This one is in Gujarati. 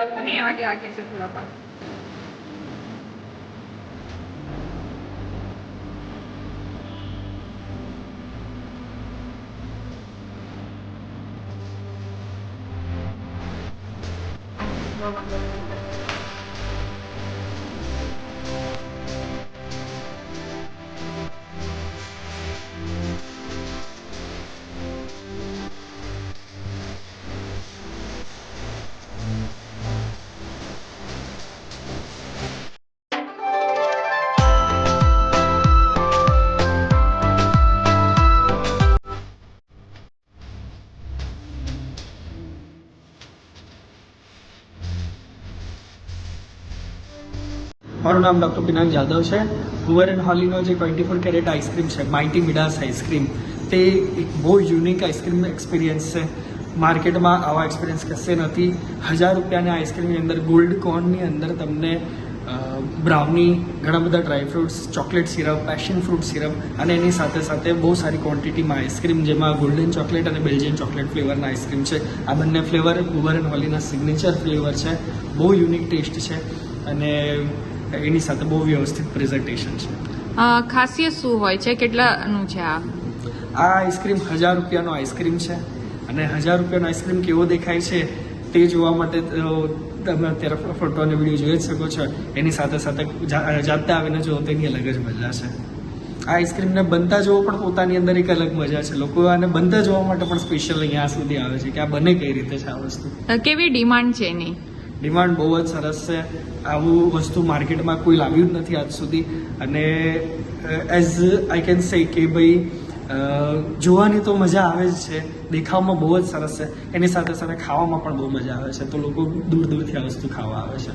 आगे से थोड़ा पास મારું નામ ડૉક્ટર પિનાક જાદવ છે. હુવર એન્ડ હોલીનો જે 24 કેરેટ આઈસ્ક્રીમ છે, માઇટી મિડાસ આઈસ્ક્રીમ, તે એક બહુ યુનિક આઈસ્ક્રીમ એક્સપિરિયન્સ છે. માર્કેટમાં આવા એક્સપિરિયન્સ કશે નથી. 1000 રૂપિયાની આઈસ્ક્રીમની અંદર ગોલ્ડ કોર્નની અંદર તમને બ્રાઉની, ઘણા બધા dry fruits, chocolate syrup, passion fruit syrup અને એની સાથે સાથે બહુ સારી ક્વોન્ટિટીમાં આઈસ્ક્રીમ, જેમાં ગોલ્ડન ચોકલેટ અને બેલ્જિયન ચોકલેટ ફ્લેવરના આઈસ્ક્રીમ છે. આ બંને ફ્લેવર હુવર એન્ડ હોલીના સિગ્નેચર ફ્લેવર છે. બહુ યુનિક ટેસ્ટ છે અને એની સાથે બહુ વ્યવસ્થિત પ્રેઝન્ટેશન છે. ખાસિયત શું હોય છે, કેટલાનું છે આ આઈસ્ક્રીમ? 1000 રૂપિયાનો આઈસ્ક્રીમ છે અને 1000 રૂપિયાનો આઈસ્ક્રીમ કેવો દેખાય છે તે જોવા માટે તમે અત્યારે ફોટો અને વિડીયો જોઈ જ શકો છો. એની સાથે સાથે જાતે આવીને જુઓ તેની અલગ જ મજા છે. આ આઈસ્ક્રીમને બનતા જોવો પણ પોતાની અંદર એક અલગ મજા છે. લોકો આને બનતા જોવા માટે પણ સ્પેશિયલ અહીંયા સુધી આવે છે કે આ બને કઈ રીતે છે આ વસ્તુ. કેવી ડિમાન્ડ છે એની? ડિમાન્ડ બહુ જ સરસ છે. આવું વસ્તુ માર્કેટમાં કોઈ લાવ્યું જ નથી આજ સુધી અને એઝ આઈ કેન સે કે ભાઈ જોવાની તો મજા આવે જ છે, દેખાવમાં બહુ જ સરસ છે, એની સાથે સાથે ખાવામાં પણ બહુ મજા આવે છે. તો લોકો દૂર દૂરથી આ વસ્તુ ખાવા આવે છે.